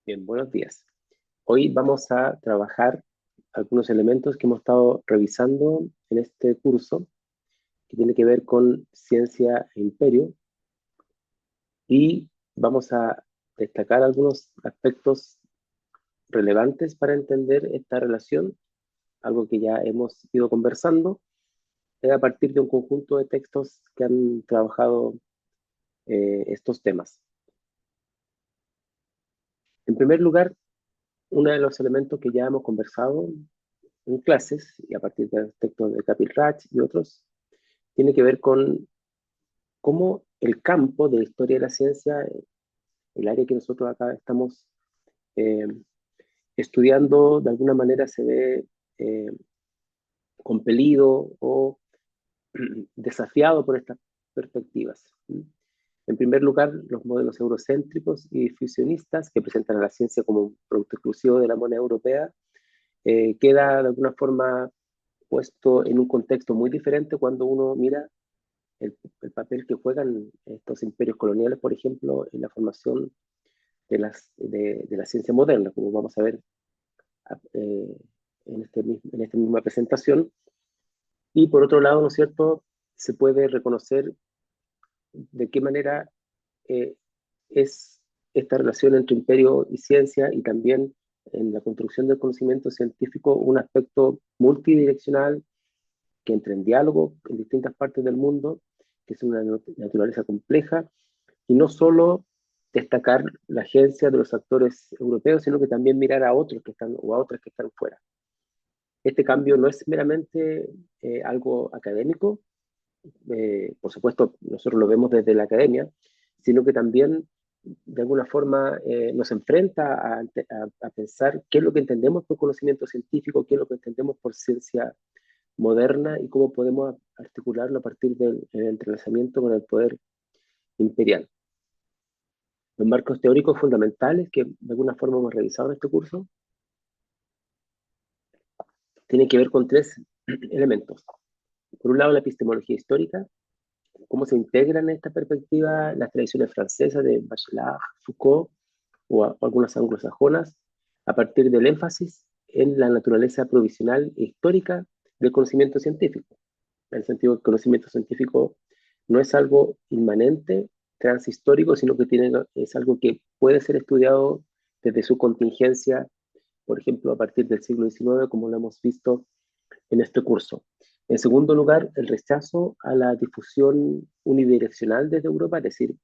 Bien, buenos días. Hoy vamos a trabajar algunos elementos que hemos estado revisando en este curso, que tiene que ver con ciencia e imperio, y vamos a destacar algunos aspectos relevantes para entender esta relación, algo que ya hemos ido conversando, a partir de un conjunto de textos que han trabajado estos temas. En primer lugar, uno de los elementos que ya hemos conversado en clases, y a partir de los textos de Capilrach y otros, tiene que ver con cómo el campo de la historia de la ciencia, el área que nosotros acá estamos eh, estudiando, de alguna manera se ve eh, compelido o desafiado por estas perspectivas. En primer lugar, los modelos eurocéntricos y fusionistas que presentan a la ciencia como un producto exclusivo de la moneda europea, queda de alguna forma puesto en un contexto muy diferente cuando uno mira el papel que juegan estos imperios coloniales, por ejemplo, en la formación de la ciencia moderna, como vamos a ver eh, en esta misma presentación. Y por otro lado, ¿no es cierto?, se puede reconocer de qué manera eh, es esta relación entre imperio y ciencia, y también en la construcción del conocimiento científico un aspecto multidireccional que entra en diálogo en distintas partes del mundo, que es una naturaleza compleja, y no solo destacar la agencia de los actores europeos, sino que también mirar a otros que están o a otras que están fuera. Este cambio no es meramente algo académico, por supuesto nosotros lo vemos desde la academia, sino que también de alguna forma nos enfrenta a pensar qué es lo que entendemos por conocimiento científico, qué es lo que entendemos por ciencia moderna y cómo podemos articularlo a partir del entrelazamiento con el poder imperial. Los marcos teóricos fundamentales que de alguna forma hemos revisado en este curso tienen que ver con tres elementos. Por un lado, la epistemología histórica, cómo se integran en esta perspectiva las tradiciones francesas de Bachelard, Foucault o algunas anglosajonas, a partir del énfasis en la naturaleza provisional e histórica del conocimiento científico. En el sentido que el conocimiento científico no es algo inmanente, transhistórico, sino que es algo que puede ser estudiado desde su contingencia, por ejemplo, a partir del siglo XIX, como lo hemos visto en este curso. En segundo lugar, el rechazo a la difusión unidireccional desde Europa, es decir,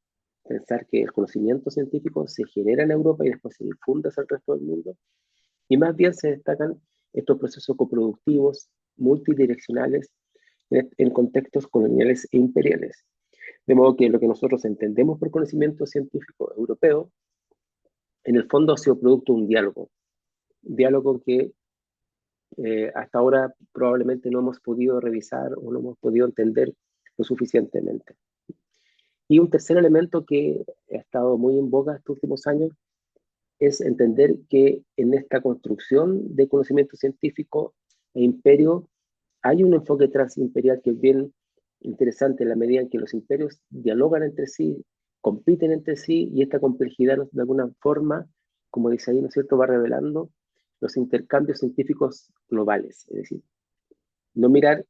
pensar que el conocimiento científico se genera en Europa y después se difunde hacia el resto del mundo, y más bien se destacan estos procesos coproductivos multidireccionales en contextos coloniales e imperiales. De modo que lo que nosotros entendemos por conocimiento científico europeo, en el fondo ha sido producto de un diálogo que hasta ahora probablemente no hemos podido revisar o no hemos podido entender lo suficientemente. Y un tercer elemento que ha estado muy en boga estos últimos años es entender que en esta construcción de conocimiento científico e imperio hay un enfoque transimperial que es bien interesante en la medida en que los imperios dialogan entre sí, compiten entre sí, y esta complejidad de alguna forma, como dice ahí, ¿no es cierto?, va revelando los intercambios científicos globales, es decir, no mirar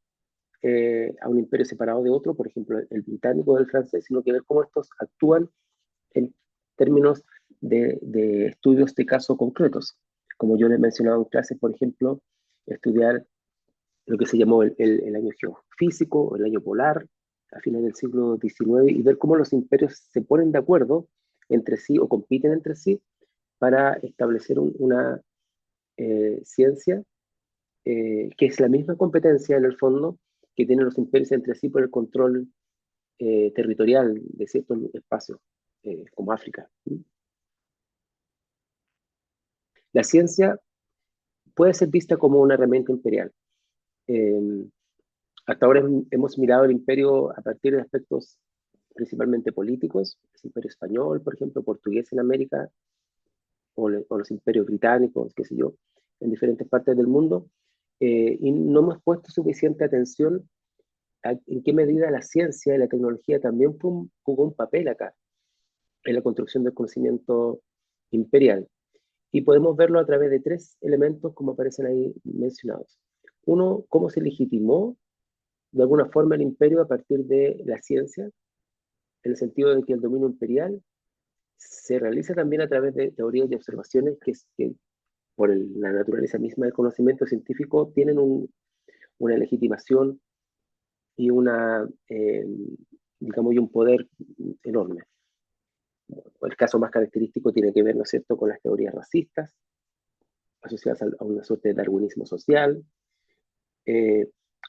a un imperio separado de otro, por ejemplo, el británico o el francés, sino que ver cómo estos actúan en términos de estudios de casos concretos. Como yo les he mencionado en clases, por ejemplo, estudiar lo que se llamó el año geofísico o el año polar a finales del siglo XIX, y ver cómo los imperios se ponen de acuerdo entre sí o compiten entre sí para establecer una ciencia que es la misma competencia en el fondo que tienen los imperios entre sí por el control territorial de ciertos espacios, como África. La ciencia puede ser vista como una herramienta imperial. Eh, Hasta ahora hemos mirado el imperio a partir de aspectos principalmente políticos, el imperio español, por ejemplo, portugués en América, o los imperios británicos, qué sé yo, en diferentes partes del mundo, y no hemos puesto suficiente atención en qué medida la ciencia y la tecnología también jugó un papel acá, en la construcción del conocimiento imperial. Y podemos verlo a través de tres elementos como aparecen ahí mencionados. Uno, cómo se legitimó de alguna forma el imperio a partir de la ciencia, en el sentido de que el dominio imperial se realiza también a través de teorías y observaciones que por la naturaleza misma del conocimiento científico tienen una legitimación y digamos, y un poder enorme. El caso más característico tiene que ver, ¿no es cierto?, con las teorías racistas, asociadas a una suerte de darwinismo social,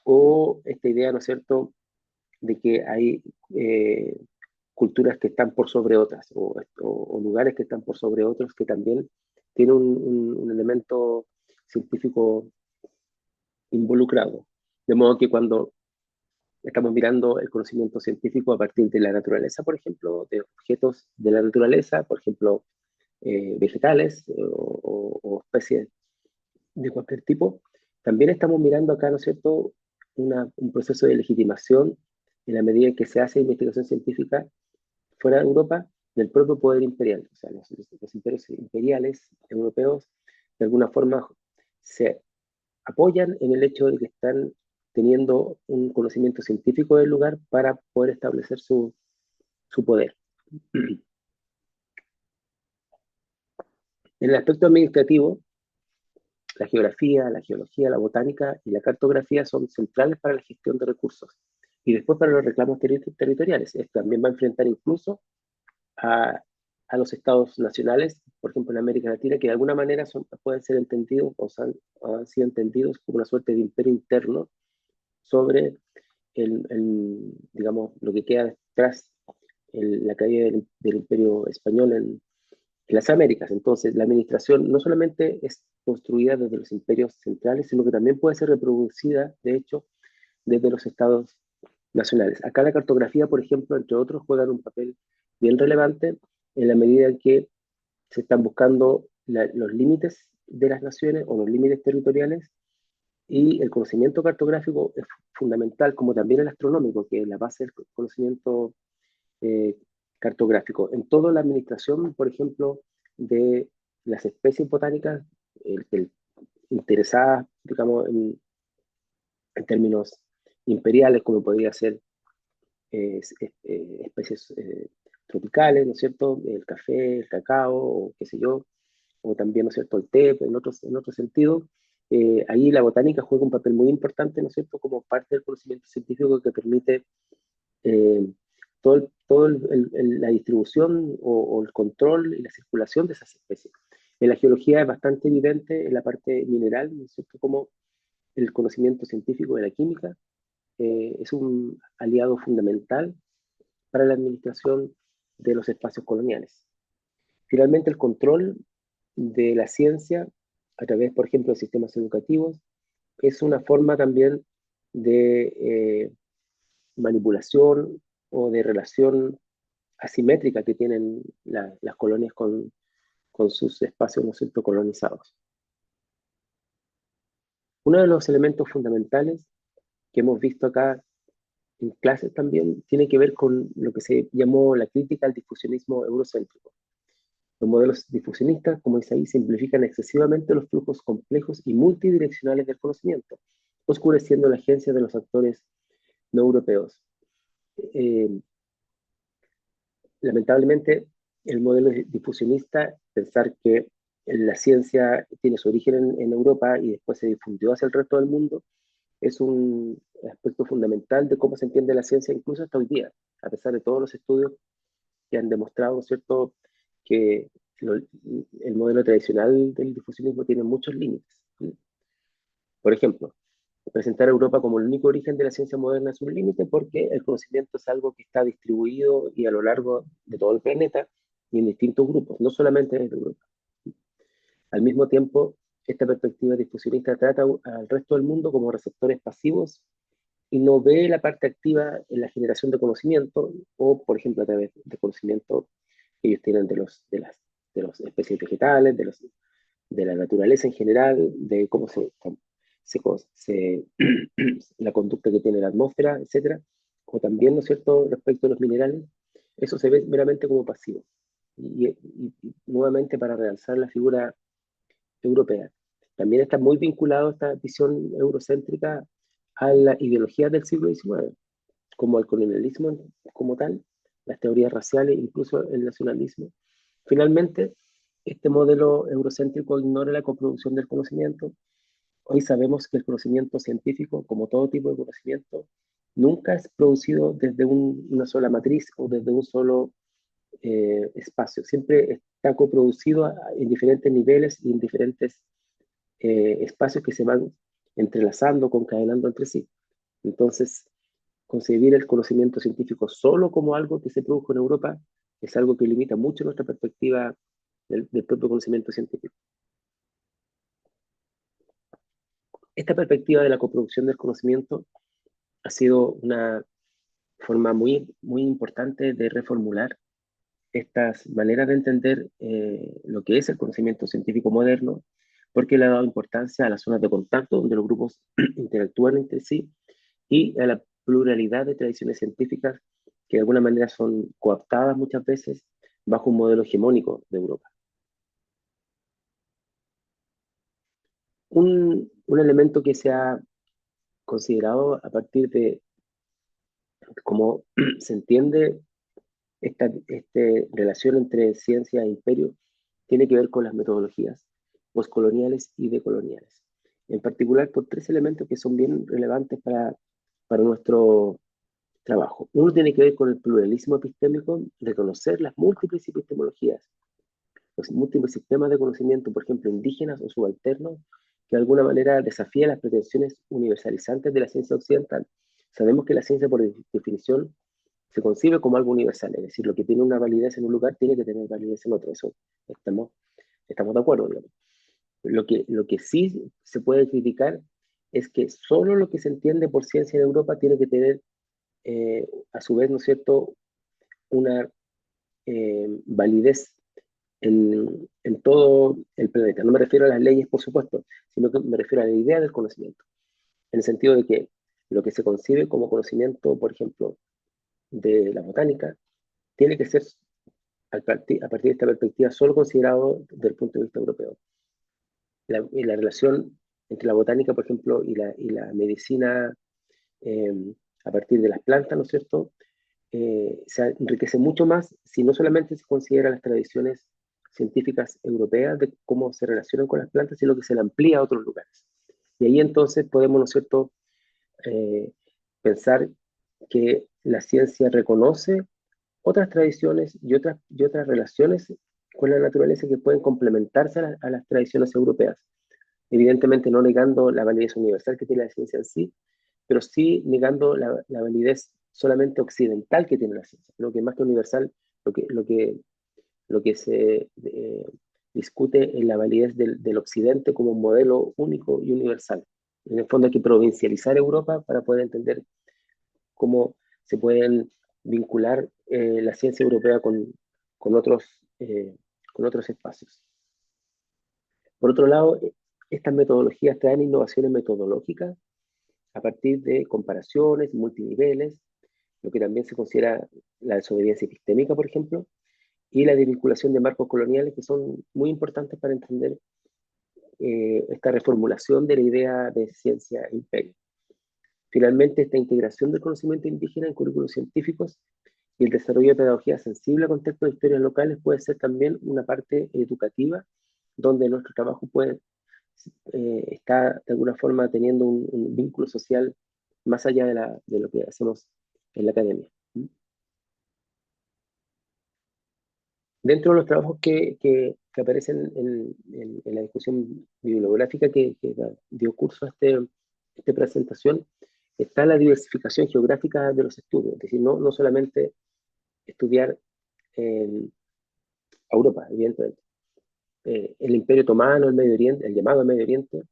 o esta idea, ¿no es cierto?, de que hay culturas que están por sobre otras, o lugares que están por sobre otros, que también tienen un elemento científico involucrado. De modo que cuando estamos mirando el conocimiento científico a partir de la naturaleza, por ejemplo, de objetos de la naturaleza, por ejemplo, vegetales o especies de cualquier tipo, también estamos mirando acá, ¿no es cierto?, un proceso de legitimación en la medida en que se hace investigación científica fuera de Europa del propio poder imperial. O sea, los imperios imperiales europeos de alguna forma se apoyan en el hecho de que están teniendo un conocimiento científico del lugar para poder establecer su poder. En el aspecto administrativo, la geografía, la geología, la botánica y la cartografía son centrales para la gestión de recursos y después para los reclamos territoriales. Esto también va a enfrentar incluso a los estados nacionales, por ejemplo en América Latina, que de alguna manera pueden ser entendidos o han sido entendidos como una suerte de imperio interno sobre digamos, lo que queda tras la caída del imperio español en las Américas. Entonces, la administración no solamente es construida desde los imperios centrales, sino que también puede ser reproducida, de hecho, desde los estados nacionales. Acá la cartografía, por ejemplo, entre otros, juegan un papel bien relevante en la medida en que se están buscando los límites de las naciones o los límites territoriales, y el conocimiento cartográfico es fundamental, como también el astronómico, que es la base del conocimiento eh, cartográfico. En toda la administración, por ejemplo, de las especies botánicas, interesadas, digamos, en términos imperiales, como podría ser especies tropicales, ¿no es cierto? El café, el cacao, o qué sé yo, o también, ¿no es cierto?, el té, en otro sentido. Ahí la botánica juega un papel muy importante, ¿no es cierto?, como parte del conocimiento científico que permite eh, la distribución o el control y la circulación de esas especies. En la geología es bastante evidente en la parte mineral, ¿no es cierto?, como el conocimiento científico de la química es un aliado fundamental para la administración de los espacios coloniales. Finalmente, el control de la ciencia a través, por ejemplo, de sistemas educativos es una forma también de manipulación o de relación asimétrica que tienen las colonias con sus espacios, ¿no es cierto?, colonizados. Uno de los elementos fundamentales que hemos visto acá en clases también tiene que ver con lo que se llamó la crítica al difusionismo eurocéntrico. Los modelos difusionistas, como dice ahí, simplifican excesivamente los flujos complejos y multidireccionales del conocimiento, oscureciendo la agencia de los actores no europeos. Lamentablemente, el modelo difusionista, pensar que la ciencia tiene su origen en Europa y después se difundió hacia el resto del mundo, es un aspecto fundamental de cómo se entiende la ciencia incluso hasta hoy día, a pesar de todos los estudios que han demostrado, ¿cierto?, que el modelo tradicional del difusionismo tiene muchos límites. Por ejemplo, presentar a Europa como el único origen de la ciencia moderna es un límite porque el conocimiento es algo que está distribuido y a lo largo de todo el planeta y en distintos grupos, no solamente en Europa. Al mismo tiempo, esta perspectiva difusionista trata al resto del mundo como receptores pasivos y no ve la parte activa en la generación de conocimiento o, por ejemplo, a través de conocimiento que ellos tienen de las especies vegetales, de la naturaleza en general, de cómo la conducta que tiene la atmósfera, etcétera, o también, ¿no es cierto?, respecto a los minerales, eso se ve meramente como pasivo. Y nuevamente para realzar la figura europea. También está muy vinculado esta visión eurocéntrica a la ideología del siglo XIX, como el colonialismo como tal, las teorías raciales, incluso el nacionalismo. Finalmente, este modelo eurocéntrico ignora la coproducción del conocimiento. Hoy sabemos que el conocimiento científico, como todo tipo de conocimiento, nunca es producido desde una sola matriz o desde un solo espacio. Siempre está coproducido en diferentes niveles y en diferentes espacios que se van entrelazando, concadenando entre sí. Entonces, concebir el conocimiento científico solo como algo que se produjo en Europa es algo que limita mucho nuestra perspectiva del propio conocimiento científico. Esta perspectiva de la coproducción del conocimiento ha sido una forma muy, muy importante de reformular estas maneras de entender lo que es el conocimiento científico moderno, porque le ha dado importancia a las zonas de contacto donde los grupos interactúan entre sí y a la pluralidad de tradiciones científicas que de alguna manera son cooptadas muchas veces bajo un modelo hegemónico de Europa. Un elemento que se ha considerado a partir de cómo se entiende esta relación entre ciencia e imperio tiene que ver con las metodologías postcoloniales y decoloniales. En particular por tres elementos que son bien relevantes para nuestro trabajo. Uno tiene que ver con el pluralismo epistémico, reconocer las múltiples epistemologías, los múltiples sistemas de conocimiento, por ejemplo, indígenas o subalternos, que de alguna manera desafían las pretensiones universalizantes de la ciencia occidental. Sabemos que la ciencia, por definición, se concibe como algo universal, es decir, lo que tiene una validez en un lugar tiene que tener validez en otro, eso estamos de acuerdo, digamos. Lo que sí se puede criticar es que solo lo que se entiende por ciencia en Europa tiene que tener, a su vez, ¿no es cierto?, una validez en todo el planeta. No me refiero a las leyes, por supuesto, sino que me refiero a la idea del conocimiento, en el sentido de que lo que se concibe como conocimiento, por ejemplo, de la botánica, tiene que ser a partir de esta perspectiva solo considerado desde el punto de vista europeo. La relación entre la botánica, por ejemplo, y la medicina a partir de las plantas, ¿no es cierto?, se enriquece mucho más si no solamente se considera las tradiciones científicas europeas de cómo se relacionan con las plantas, sino que se le amplía a otros lugares. Y ahí entonces podemos, ¿no es cierto?, pensar que la ciencia reconoce otras tradiciones y otras relaciones con la naturaleza que pueden complementarse a las tradiciones europeas. Evidentemente no negando la validez universal que tiene la ciencia en sí, pero sí negando la validez solamente occidental que tiene la ciencia. Creo que más que universal, lo que se discute es la validez del occidente como un modelo único y universal. En el fondo hay que provincializar Europa para poder entender cómo se pueden vincular la ciencia europea con otros espacios. Por otro lado, estas metodologías traen innovaciones metodológicas a partir de comparaciones multiniveles, lo que también se considera la desobediencia epistémica, por ejemplo, y la desvinculación de marcos coloniales, que son muy importantes para entender esta reformulación de la idea de ciencia e imperio. Finalmente, esta integración del conocimiento indígena en currículos científicos y el desarrollo de pedagogía sensible a contextos de historias locales puede ser también una parte educativa donde nuestro trabajo puede está de alguna forma teniendo un vínculo social más allá de lo que hacemos en la academia. Dentro de los trabajos que aparecen en la discusión bibliográfica que dio curso a esta presentación, está la diversificación geográfica de los estudios, es decir, no solamente estudiar Europa, evidentemente. El Imperio Otomano, el Medio Oriente, el llamado Medio Oriente,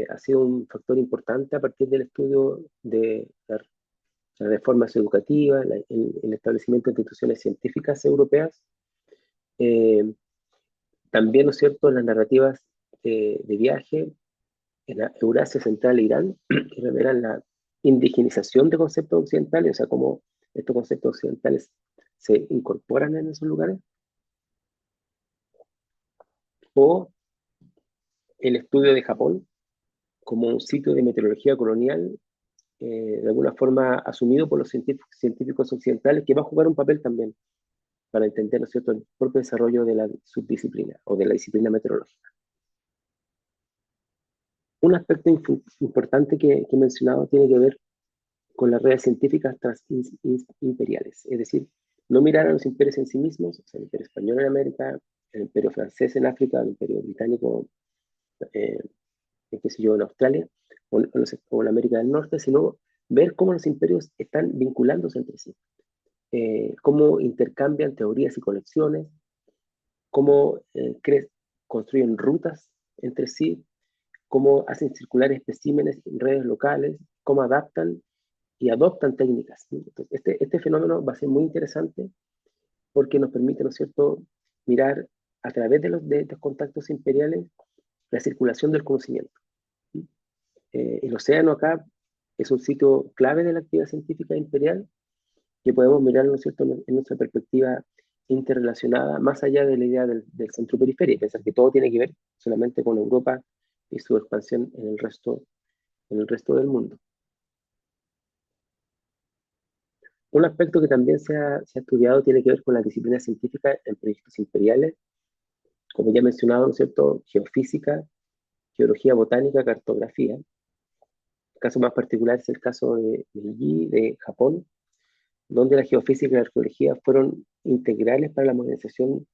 ha sido un factor importante a partir del estudio de las reformas educativas, el establecimiento de instituciones científicas europeas. También, ¿no es cierto?, las narrativas de viaje en la Eurasia Central e Irán, que revelan la indigenización de conceptos occidentales, o sea, cómo estos conceptos occidentales se incorporan en esos lugares, o el estudio de Japón como un sitio de meteorología colonial, de alguna forma asumido por los científicos occidentales, que va a jugar un papel también para entender, ¿no es cierto?, el propio desarrollo de la subdisciplina o de la disciplina meteorológica. Un aspecto importante que he mencionado tiene que ver con las redes científicas transimperiales, es decir, no mirar a los imperios en sí mismos, o sea, el imperio español en América, el imperio francés en África, el imperio británico, qué sé yo, en Australia, o en América del Norte, sino ver cómo los imperios están vinculándose entre sí, cómo intercambian teorías y conexiones, cómo construyen rutas entre sí, cómo hacen circular especímenes en redes locales, cómo adaptan y adoptan técnicas. Entonces, este fenómeno va a ser muy interesante porque nos permite, ¿no es cierto?, mirar a través de estos contactos imperiales la circulación del conocimiento. El océano acá es un sitio clave de la actividad científica imperial que podemos mirar, ¿no es cierto?, en nuestra perspectiva interrelacionada, más allá de la idea del centro-periferia, y pensar que todo tiene que ver solamente con Europa y su expansión en el resto del mundo. Un aspecto que también se ha estudiado tiene que ver con la disciplina científica en proyectos imperiales, como ya he mencionado, ¿no es cierto?, geofísica, geología botánica, cartografía. El caso más particular es el caso de Yi, de Japón, donde la geofísica y la arqueología fueron integrales para la modernización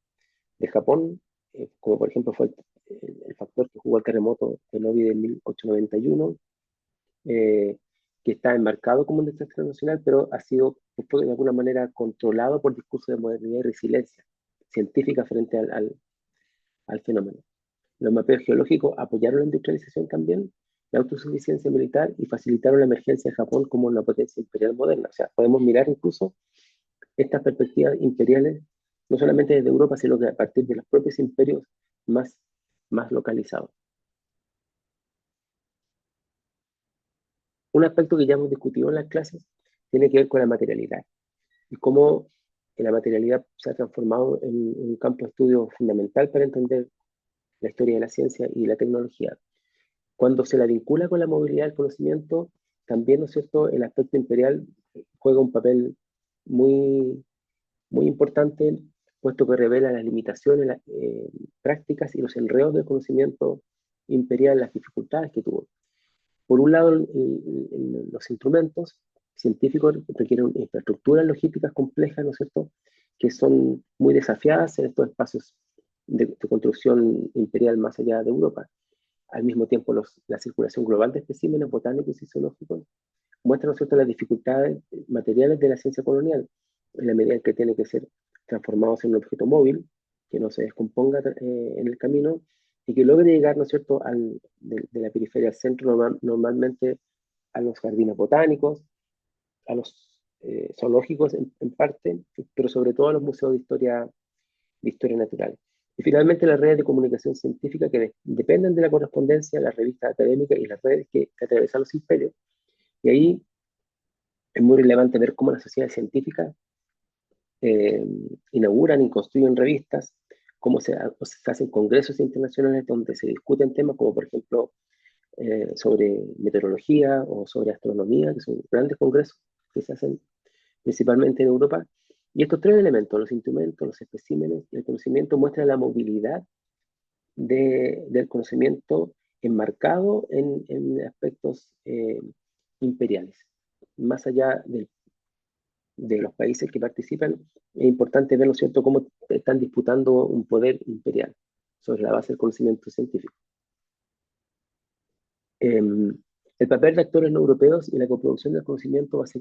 de Japón, como por ejemplo fue el factor que jugó el terremoto de Novi de 1891, que está enmarcado como un desastre nacional, pero ha sido de alguna manera controlado por discursos de modernidad y resiliencia científica frente al fenómeno. Los mapeos geológicos apoyaron la industrialización también, la autosuficiencia militar y facilitaron la emergencia de Japón como una potencia imperial moderna. O sea, podemos mirar incluso estas perspectivas imperiales no solamente desde Europa, sino que a partir de los propios imperios más, más localizados. Un aspecto que ya hemos discutido en las clases tiene que ver con la materialidad y cómo la materialidad se ha transformado en un campo de estudio fundamental para entender la historia de la ciencia y la tecnología. Cuando se la vincula con la movilidad del conocimiento, también, ¿no es cierto?, el aspecto imperial juega un papel muy, muy importante, puesto que revela las limitaciones prácticas y los enredos del conocimiento imperial, las dificultades que tuvo. Por un lado, los instrumentos científicos requieren infraestructuras logísticas complejas, ¿no es cierto?, que son muy desafiadas en estos espacios de construcción imperial más allá de Europa. Al mismo tiempo, la circulación global de especímenes botánicos y zoológicos muestra, ¿no es cierto?, las dificultades materiales de la ciencia colonial, en la medida en que tiene que ser transformados en un objeto móvil, que no se descomponga en el camino y que logre llegar, ¿no es cierto?, de la periferia al centro, normalmente a los jardines botánicos, a los zoológicos en parte, pero sobre todo a los museos de historia natural. Y finalmente las redes de comunicación científica que dependen de la correspondencia, las revistas académicas y las redes que atraviesan los imperios. Y ahí es muy relevante ver cómo las sociedades científicas inauguran y construyen revistas, cómo se hacen congresos internacionales donde se discuten temas como por ejemplo sobre meteorología o sobre astronomía, que son grandes congresos que se hacen principalmente en Europa. Y estos tres elementos, los instrumentos, los especímenes y el conocimiento, muestran la movilidad del conocimiento enmarcado en aspectos imperiales. Más allá de los países que participan, es importante ver, ¿no es cierto?, cómo están disputando un poder imperial sobre la base del conocimiento científico. El papel de actores no europeos y la coproducción del conocimiento va a ser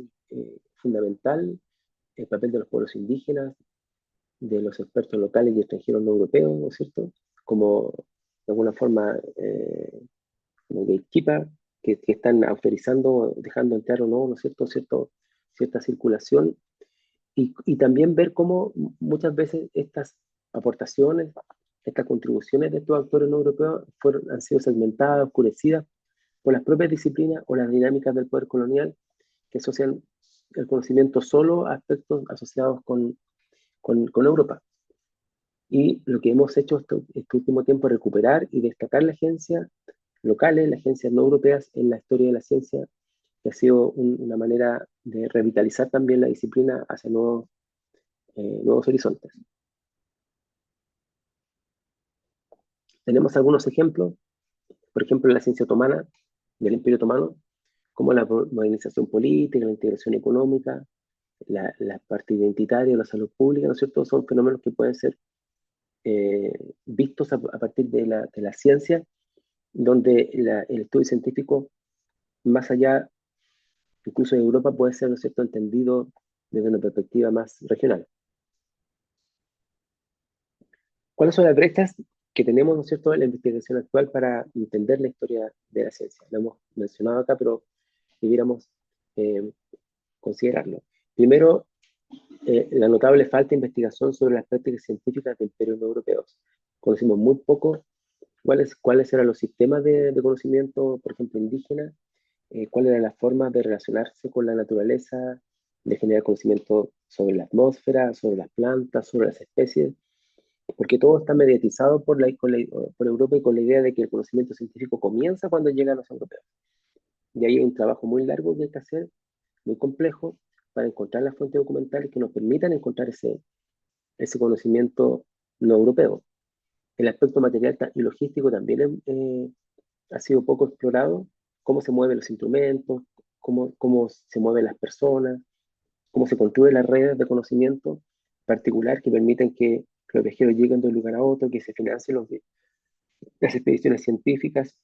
fundamental. El papel de los pueblos indígenas, de los expertos locales y extranjeros no europeos, ¿no es cierto?, como de alguna forma como gatekeeper, que están autorizando, dejando entrar o no, ¿no es cierto?, cierta circulación. Y también ver cómo muchas veces estas aportaciones, estas contribuciones de estos actores no europeos han sido segmentadas, oscurecidas por las propias disciplinas o las dinámicas del poder colonial que asocian el conocimiento solo a aspectos asociados con Europa. Y lo que hemos hecho este último tiempo es recuperar y destacar las agencias locales, las agencias no europeas en la historia de la ciencia, que ha sido una manera de revitalizar también la disciplina hacia nuevos horizontes. Tenemos algunos ejemplos, por ejemplo, en la ciencia otomana, del Imperio Otomano, como la modernización política, la integración económica, la parte identitaria, la salud pública, ¿no es cierto? Son fenómenos que pueden ser vistos a partir de la ciencia, donde el estudio científico, más allá, incluso de Europa, puede ser, ¿no es cierto?, entendido desde una perspectiva más regional. ¿Cuáles son las brechas que tenemos, ¿no es cierto?, en la investigación actual para entender la historia de la ciencia? Lo hemos mencionado acá, pero debiéramos eh, considerarlo. Primero, la notable falta de investigación sobre las prácticas científicas de imperios europeos. Conocimos muy poco cuáles eran los sistemas de conocimiento, por ejemplo, indígenas, cuál era la forma de relacionarse con la naturaleza, de generar conocimiento sobre la atmósfera, sobre las plantas, sobre las especies, porque todo está mediatizado por Europa y con la idea de que el conocimiento científico comienza cuando llegan los europeos. Y ahí hay un trabajo muy largo que hay que hacer, muy complejo, para encontrar las fuentes documentales que nos permitan encontrar ese conocimiento no europeo. El aspecto material y logístico también ha sido poco explorado, cómo se mueven los instrumentos, cómo se mueven las personas, cómo se construyen las redes de conocimiento particular que permiten que los viajeros lleguen de un lugar a otro, que se financien las expediciones científicas,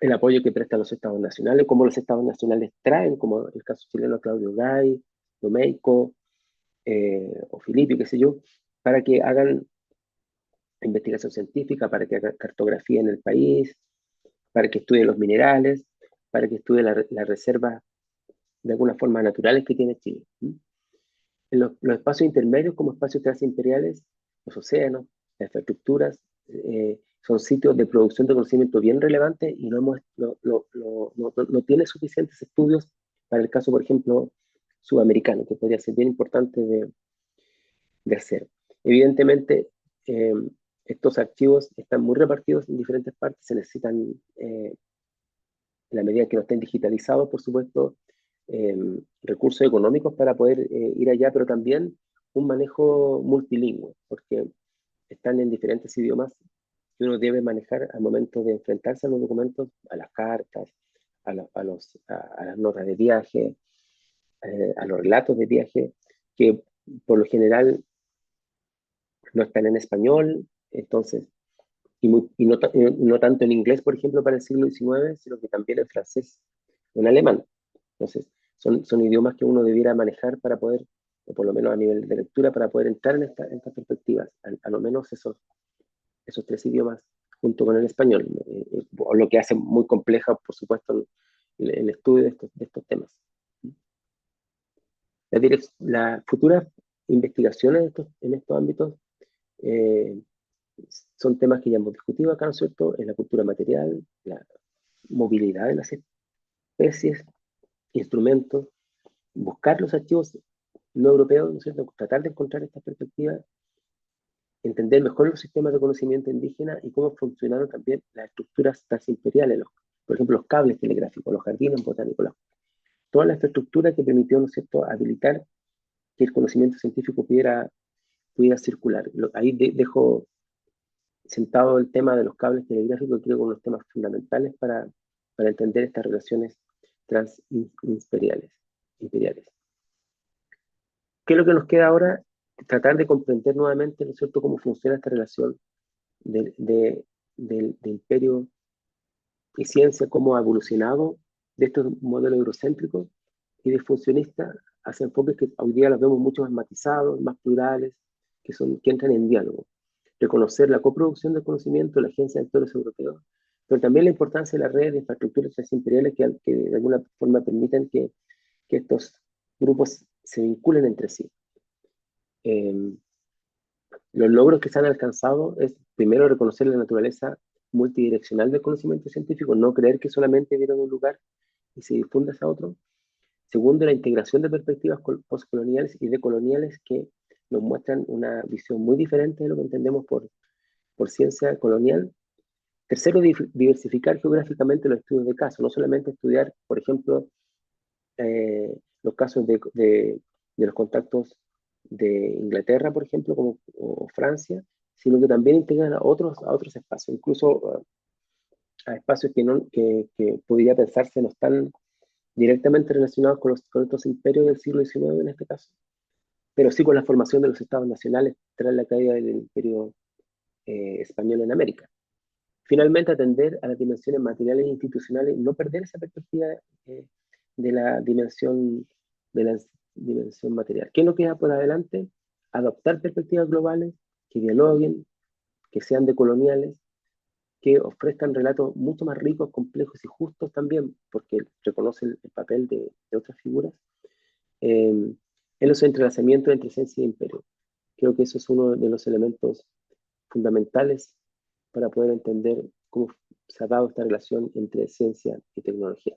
el apoyo que prestan los estados nacionales, cómo los estados nacionales traen, como el caso chileno Claudio Gay, Domeico o Filippi, qué sé yo, para que hagan investigación científica, para que hagan cartografía en el país, para que estudien los minerales, para que estudien las reservas de alguna forma naturales que tiene Chile. En los espacios intermedios como espacios transimperiales, los océanos, las infraestructuras, son sitios de producción de conocimiento bien relevantes y no tiene suficientes estudios para el caso, por ejemplo, sudamericano, que podría ser bien importante de hacer. Evidentemente, eh, estos archivos están muy repartidos en diferentes partes, se necesitan, en la medida que no estén digitalizados, por supuesto, recursos económicos para poder ir allá, pero también un manejo multilingüe, porque están en diferentes idiomas que uno debe manejar al momento de enfrentarse a los documentos, a las cartas, a las notas de viaje, a los relatos de viaje, que por lo general no están en español, entonces, no tanto en inglés, por ejemplo, para el siglo XIX, sino que también en francés o en alemán. Entonces, son idiomas que uno debiera manejar para poder, o por lo menos a nivel de lectura, para poder entrar en estas perspectivas, a lo menos esos tres idiomas junto con el español, lo que hace muy compleja, por supuesto, el estudio de estos temas. Las futuras investigaciones en estos ámbitos eh, son temas que ya hemos discutido acá, ¿no es cierto? En la cultura material, la movilidad de las especies, instrumentos, buscar los archivos no europeos, ¿no es cierto? Tratar de encontrar estas perspectivas, entender mejor los sistemas de conocimiento indígena y cómo funcionaron también las estructuras transimperiales, por ejemplo, los cables telegráficos, los jardines botánicos, toda la infraestructura que permitió, ¿no es cierto?, habilitar que el conocimiento científico pudiera circular. Ahí dejo sentado el tema de los cables telegráficos, creo que uno de los temas fundamentales para entender estas relaciones transimperiales. ¿Qué es lo que nos queda ahora? Tratar de comprender nuevamente, ¿no es cierto?, cómo funciona esta relación de imperio y ciencia, cómo ha evolucionado de estos modelos eurocéntricos y de funcionistas hacia enfoques que hoy día los vemos mucho más matizados, más plurales, que entran en diálogo. Reconocer la coproducción del conocimiento, la agencia de actores europeos, pero también la importancia de las redes de infraestructuras imperiales que de alguna forma permiten que estos grupos se vinculen entre sí. Los logros que se han alcanzado es, primero, reconocer la naturaleza multidireccional del conocimiento científico, no creer que solamente viene de un lugar y se difunde hacia otro. Segundo, la integración de perspectivas postcoloniales y decoloniales que nos muestran una visión muy diferente de lo que entendemos por ciencia colonial. Tercero, diversificar geográficamente los estudios de caso, no solamente estudiar, por ejemplo, los casos de los contactos de Inglaterra, por ejemplo, o Francia, sino que también integrar a otros espacios, incluso a espacios que podría pensarse no están directamente relacionados con estos imperios del siglo XIX en este caso, pero sí con la formación de los estados nacionales tras la caída del imperio español en América. Finalmente, atender a las dimensiones materiales e institucionales, no perder esa perspectiva eh, de la dimensión de la dimensión material. ¿Qué nos queda por adelante? Adoptar perspectivas globales que dialoguen, que sean decoloniales, que ofrezcan relatos mucho más ricos, complejos y justos también, porque reconocen el papel de otras figuras, en los entrelazamientos entre ciencia e imperio. Creo que eso es uno de los elementos fundamentales para poder entender cómo se ha dado esta relación entre ciencia y tecnología.